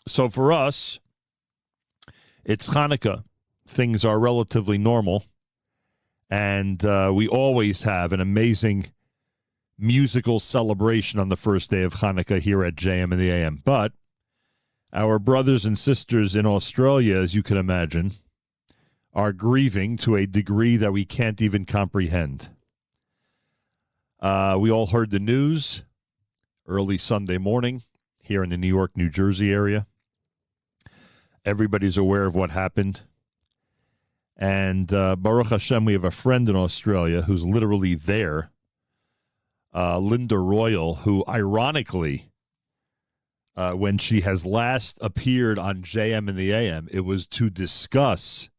So for us, it's Chanukah. Things are relatively normal. And we always have an amazing musical celebration on the first day of Chanukah here at JM and the AM. But our brothers and sisters in Australia, as you can imagine, are grieving to a degree that we can't even comprehend. We all heard the news early Sunday morning here in the New York, New Jersey area. Everybody's aware of what happened. And Baruch Hashem, we have a friend in Australia who's literally there, Linda Royal, who ironically, when she has last appeared on JM and the AM, it was to discuss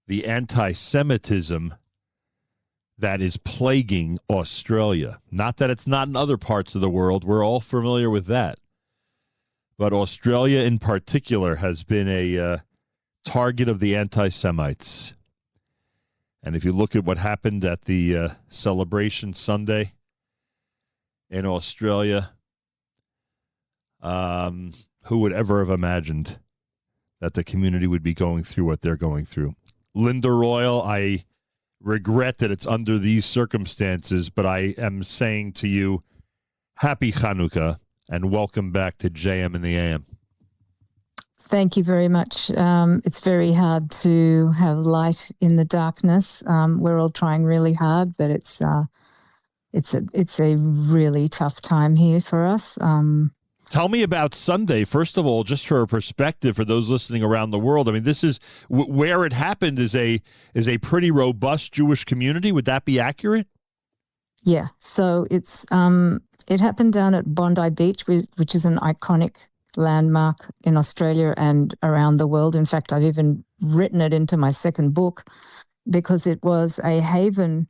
the anti-Semitism that is plaguing Australia. Not that it's not in other parts of the world. We're all familiar with that. But Australia in particular has been a target of the anti-Semites. And if you look at what happened at the celebration Sunday in Australia, who would ever have imagined that the community would be going through what they're going through? Linda Royal, I regret that it's under these circumstances, but I am saying to you, happy Chanukah and welcome back to JM and the AM. Thank you very much. It's very hard to have light in the darkness. We're all trying really hard, but it's a really tough time here for us. Tell me about Sunday, first of all, just for a perspective for those listening around the world. I mean, this is where it happened is a pretty robust Jewish community. Would that be accurate? Yeah. So it's it happened down at Bondi Beach, which is an iconic landmark in Australia and around the world. In fact, I've even written it into my second book because it was a haven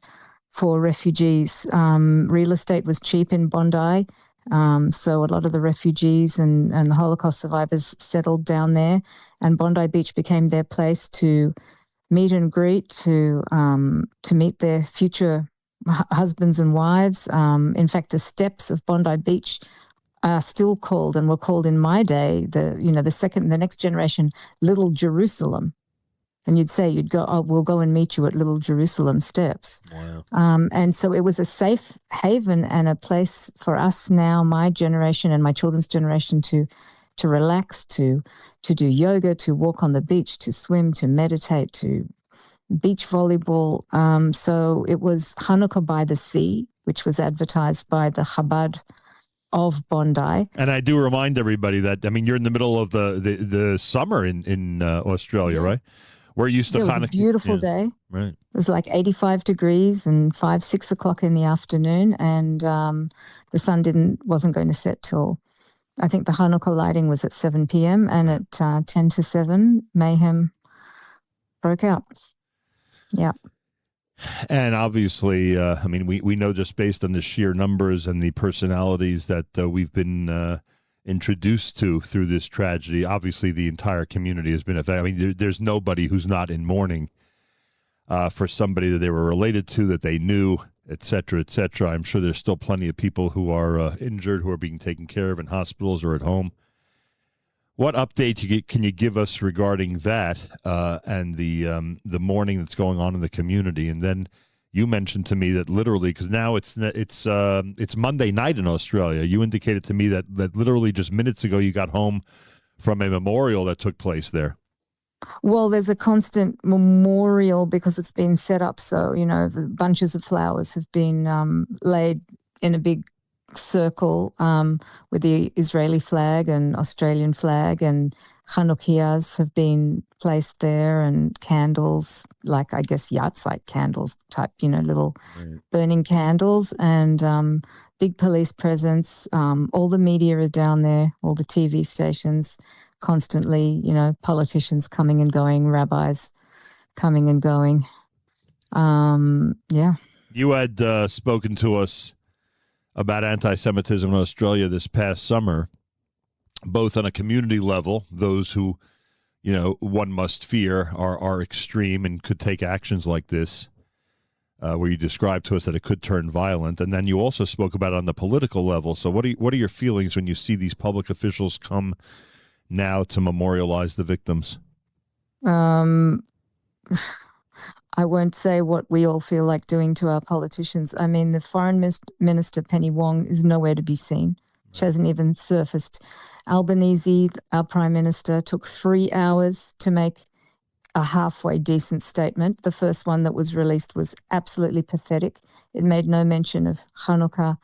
for refugees. Real estate was cheap in Bondi. So a lot of the refugees and the Holocaust survivors settled down there, and Bondi Beach became their place to meet and greet, to meet their future husbands and wives. In fact, the steps of Bondi Beach are still called, and were called in my day, the next generation, Little Jerusalem. And you'd go, oh, we'll go and meet you at Little Jerusalem steps. Wow. And so it was a safe haven and a place for us now, my generation and my children's generation, to relax, to do yoga, to walk on the beach, to swim, to meditate, to beach volleyball. So it was Chanukah by the Sea, which was advertised by the Chabad of Bondi. And I do remind everybody that, I mean, you're in the middle of the summer in Australia, right? We're used to Chanukah. It was a beautiful day. Right. It was like 85 degrees and 6 o'clock in the afternoon, and the sun wasn't going to set till, I think the Chanukah lighting was at 7 p.m. and at 10 to 7, mayhem broke out. Yeah. And obviously, I mean, we know just based on the sheer numbers and the personalities that we've been introduced to through this tragedy. Obviously, the entire community has been affected. I mean, there's nobody who's not in mourning for somebody that they were related to, that they knew, et cetera, et cetera. I'm sure there's still plenty of people who are injured, who are being taken care of in hospitals or at home. What update can you give us regarding that and the mourning that's going on in the community? And then you mentioned to me that literally, because now it's Monday night in Australia. You indicated to me that literally just minutes ago you got home from a memorial that took place there. Well, there's a constant memorial because it's been set up. So, the bunches of flowers have been laid in a big circle with the Israeli flag and Australian flag, and Chanukiahs have been placed there, and candles, like I guess yahrzeit candles type, little burning candles, and big police presence. All the media are down there, all the TV stations constantly, politicians coming and going, rabbis coming and going. Yeah. You had spoken to us about anti-Semitism in Australia this past summer, both on a community level, those who, one must fear are extreme and could take actions like this, where you described to us that it could turn violent. And then you also spoke about it on the political level. So what are your feelings when you see these public officials come now to memorialize the victims? Um, I won't say what we all feel like doing to our politicians. I mean, the foreign minister, Penny Wong, is nowhere to be seen. She hasn't even surfaced. Albanese, our prime minister, took 3 hours to make a halfway decent statement. The first one that was released was absolutely pathetic. It made no mention of Chanukah,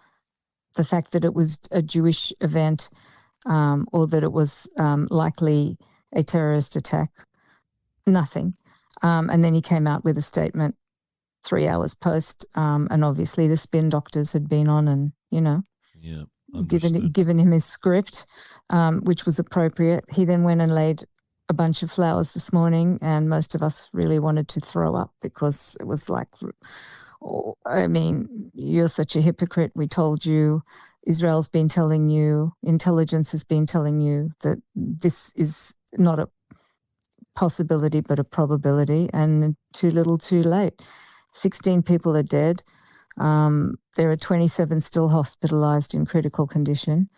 the fact that it was a Jewish event, or that it was likely a terrorist attack. Nothing. And then he came out with a statement 3 hours post, and obviously the spin doctors had been on and, Yeah, given him his script, which was appropriate. He then went and laid a bunch of flowers this morning, and most of us really wanted to throw up because it was like, I mean, you're such a hypocrite. We told you, Israel's been telling you, intelligence has been telling you that this is not a possibility but a probability, and too little too late. 16 people are dead. There are 27 still hospitalized in critical condition.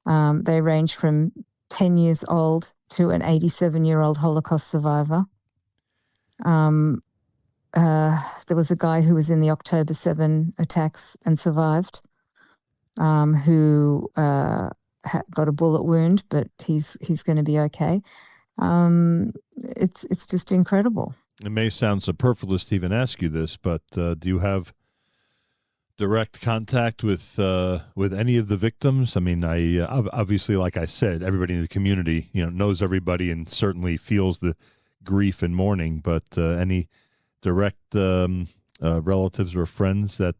They range from 10 years old to an 87-year-old Holocaust survivor. There was a guy who was in the October 7 attacks and survived, who got a bullet wound, but he's going to be okay. It's just incredible. It may sound superfluous to even ask you this, but do you have direct contact with any of the victims? I mean, I obviously, like I said, everybody in the community, knows everybody and certainly feels the grief and mourning. But any direct relatives or friends that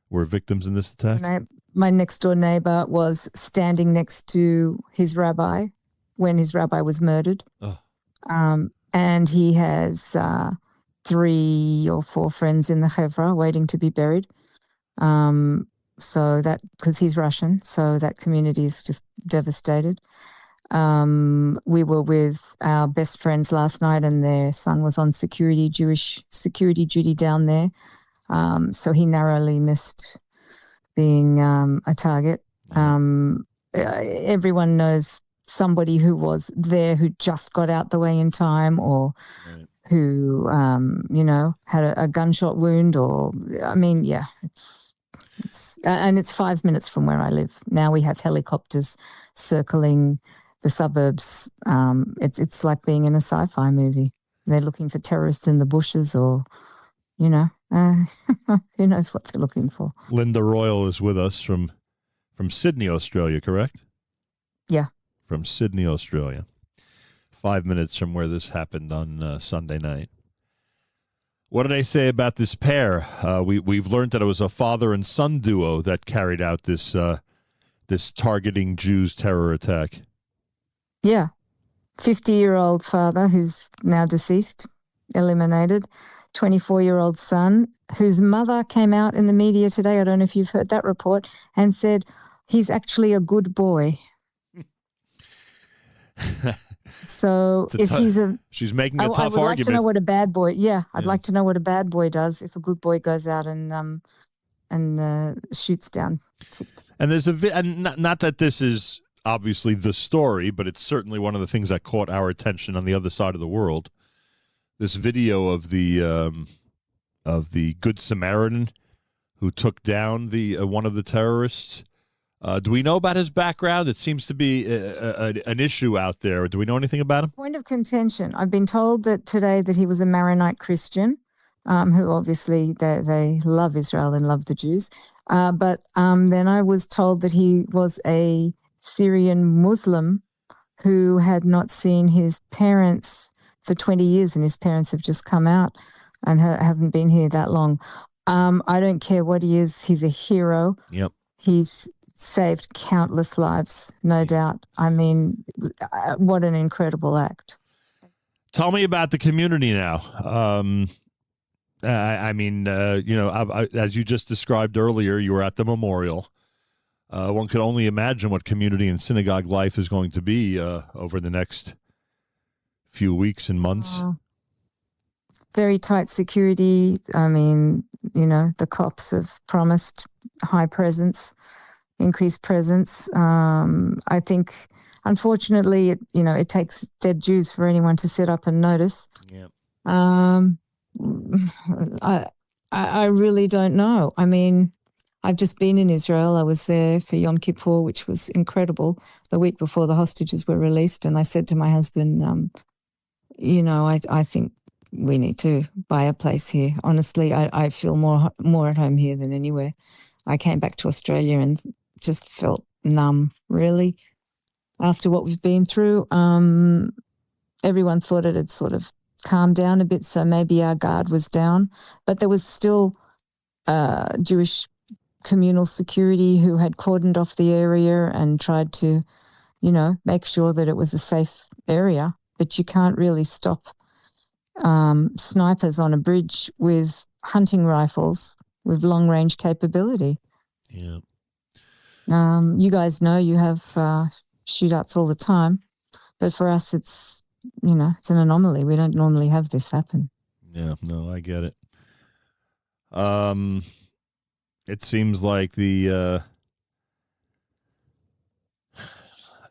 were victims in this attack? My next door neighbor was standing next to his rabbi when his rabbi was murdered. Oh. And he has 3 or 4 friends in the Chevra waiting to be buried. So that, because he's Russian, so that community is just devastated. We were with our best friends last night, and their son was on Jewish security duty down there. So he narrowly missed being a target. Everyone knows somebody who was there who just got out the way in time, or who, had a gunshot wound, or, I mean, yeah, it's and it's 5 minutes from where I live. Now we have helicopters circling the suburbs. It's like being in a sci-fi movie. They're looking for terrorists in the bushes, or, who knows what they're looking for. Linda Royal is with us from Sydney, Australia, correct? Yeah. From Sydney, Australia. 5 minutes from where this happened on Sunday night. What did they say about this pair? We've learned that it was a father and son duo that carried out this targeting Jews terror attack. Yeah. 50-year-old father who's now deceased, eliminated. 24-year-old son whose mother came out in the media today, I don't know if you've heard that report, and said he's actually a good boy. So if she's making a tough argument. I would like to know what a bad boy. I'd like to know what a bad boy does if a good boy goes out and shoots down. And there's and not that this is obviously the story, but it's certainly one of the things that caught our attention on the other side of the world. This video of the Good Samaritan who took down the one of the terrorists. Do we know about his background? It seems to be an issue out there. Do we know anything about him? Point of contention. I've been told today that he was a Maronite Christian, who obviously they love Israel and love the Jews. But then I was told that he was a Syrian Muslim who had not seen his parents for 20 years, and his parents have just come out and haven't been here that long. I don't care what he is. He's a hero. Yep. He's saved countless lives, no doubt. I mean, what an incredible act. Tell me about the community now. As you just described earlier, you were at the memorial. One could only imagine what community and synagogue life is going to be over the next few weeks and months. Very tight security. I mean, the cops have promised high presence, increased presence. I unfortunately, it takes dead Jews for anyone to sit up and notice. Yeah. I really don't know. I mean, I've just been in Israel. I was there for Yom Kippur, which was incredible, the week before the hostages were released. And I said to my husband, I think we need to buy a place here. Honestly, I feel more at home here than anywhere. I came back to Australia and just felt numb, really, after what we've been through. Everyone thought it had sort of calmed down a bit, so maybe our guard was down. But there was still Jewish communal security who had cordoned off the area and tried to, make sure that it was a safe area. But you can't really stop snipers on a bridge with hunting rifles with long-range capability. Yeah. You guys know you have shootouts all the time, but for us, it's it's an anomaly. We don't normally have this happen. Yeah, no, I get it. It seems like the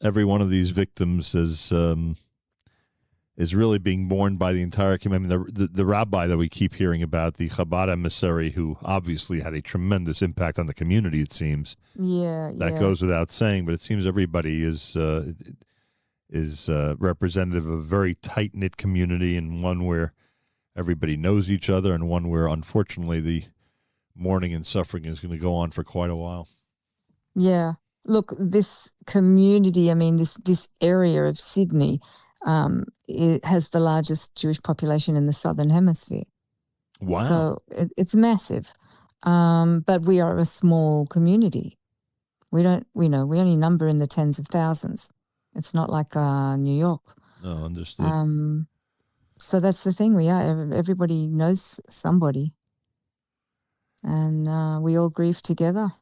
every one of these victims is really being borne by the entire community. I mean, the rabbi that we keep hearing about, the Chabad emissary, who obviously had a tremendous impact on the community, it seems. That goes without saying, but it seems everybody is representative of a very tight-knit community, and one where everybody knows each other, and one where, unfortunately, the mourning and suffering is going to go on for quite a while. Yeah. Look, this community, I mean, this area of Sydney, it has the largest Jewish population in the Southern Hemisphere. Wow. So it's massive. But we are a small community. We only number in the tens of thousands. It's not like New York. No, understood. So that's the thing. Everybody knows somebody. And we all grieve together.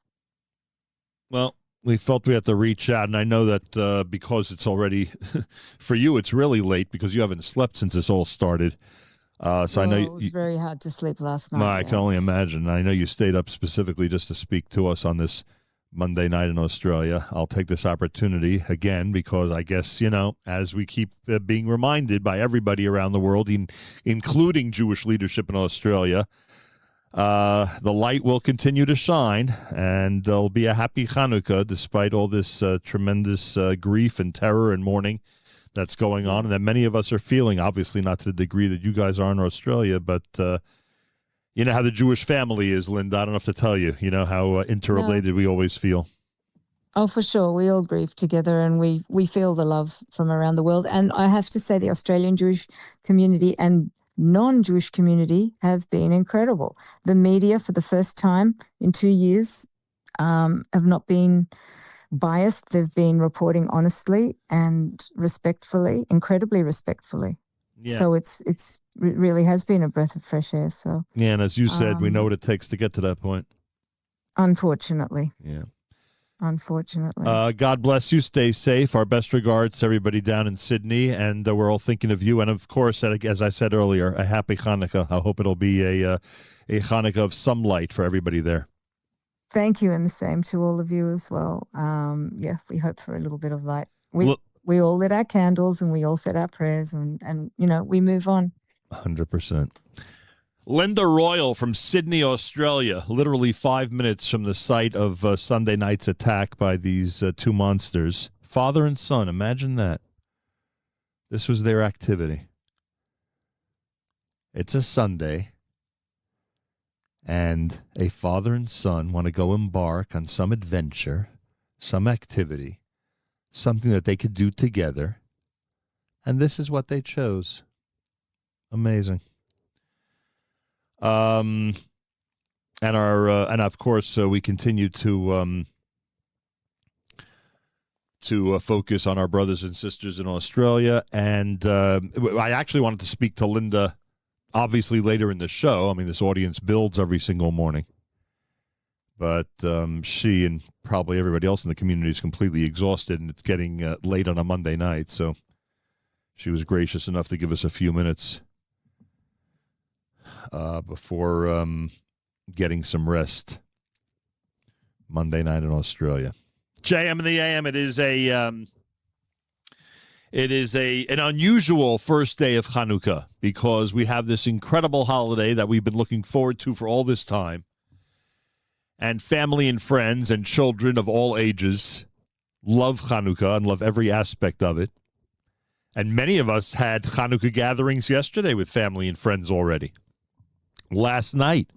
Well, we felt we had to reach out, and I know that because it's already, for you, it's really late because you haven't slept since this all started. I know it was very hard to sleep last night. I can only imagine. I know you stayed up specifically just to speak to us on this Monday night in Australia. I'll take this opportunity again because I guess, as we keep being reminded by everybody around the world, including Jewish leadership in Australia, the light will continue to shine, and there'll be a happy Chanukah despite all this tremendous grief and terror and mourning that's going on, and that many of us are feeling, obviously not to the degree that you guys are in Australia, but you know how the Jewish family is, Linda. I don't have to tell you, how interrelated we always feel. Oh, for sure. We all grieve together, and we feel the love from around the world. And I have to say the Australian Jewish community and non-Jewish community have been incredible. The media, for the first time in 2 years, have not been biased. They've been reporting honestly and respectfully, incredibly respectfully. Yeah. So it really has been a breath of fresh air. So yeah, and as you said, we know what it takes to get to that point. Unfortunately. Yeah. Unfortunately. God bless you. Stay safe. Our best regards to everybody down in Sydney, and we're all thinking of you. And of course, as I said earlier, a happy Hanukkah. I hope it'll be a Hanukkah of some light for everybody there. Thank you, and the same to all of you as well. We hope for a little bit of light. We all lit our candles, and we all said our prayers, and we move on. 100%. Linda Royal from Sydney, Australia, literally 5 minutes from the site of Sunday night's attack by these two monsters. Father and son, imagine that. This was their activity. It's a Sunday, and a father and son want to go embark on some adventure, some activity, something that they could do together, and this is what they chose. Amazing. And of course we continue to focus on our brothers and sisters in Australia. And I actually wanted to speak to Linda, obviously later in the show. I mean, this audience builds every single morning, but she and probably everybody else in the community is completely exhausted, and it's getting late on a Monday night. So she was gracious enough to give us a few minutes before getting some rest Monday night in Australia. JM in the AM, it is a It is an unusual first day of Chanukah because we have this incredible holiday that we've been looking forward to for all this time. And family and friends and children of all ages love Chanukah and love every aspect of it. And many of us had Chanukah gatherings yesterday with family and friends already. Last night.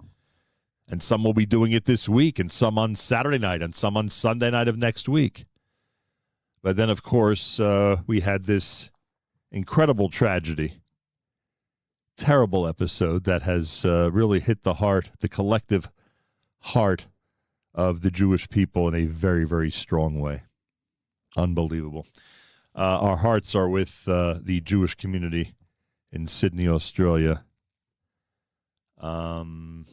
And some will be doing it this week, and some on Saturday night, and some on Sunday night of next week. But then, of course, we had this incredible tragedy, terrible episode that has really hit the heart, the collective heart of the Jewish people in a very, very strong way. Unbelievable. Our hearts are with the Jewish community in Sydney, Australia, on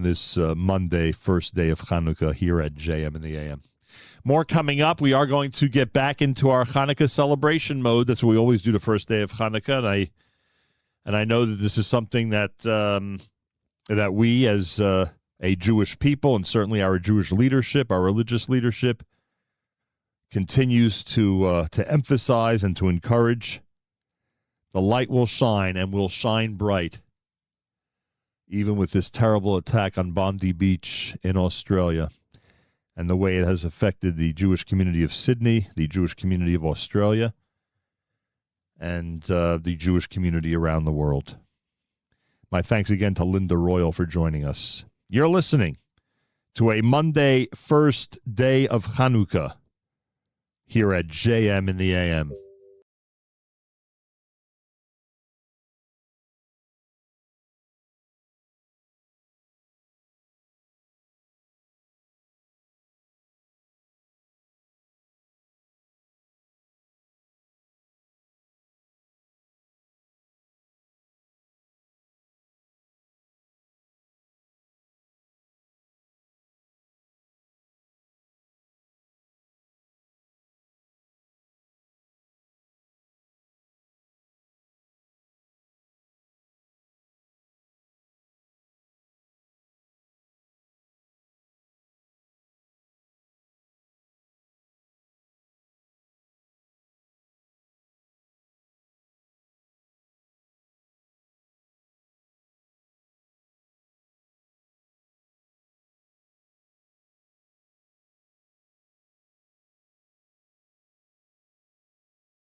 this Monday, first day of Chanukah here at JM in the AM. More coming up. We are going to get back into our Hanukkah celebration mode. That's what we always do the first day of Hanukkah. And I know that this is something that that we as a Jewish people, and certainly our Jewish leadership, our religious leadership, continues to emphasize and to encourage. The light will shine and will shine bright, even with this terrible attack on Bondi Beach in Australia, and the way it has affected the Jewish community of Sydney, the Jewish community of Australia, and the Jewish community around the world. My thanks again to Linda Royal for joining us. You're listening to a Monday, first day of Chanukah here at JM in the AM.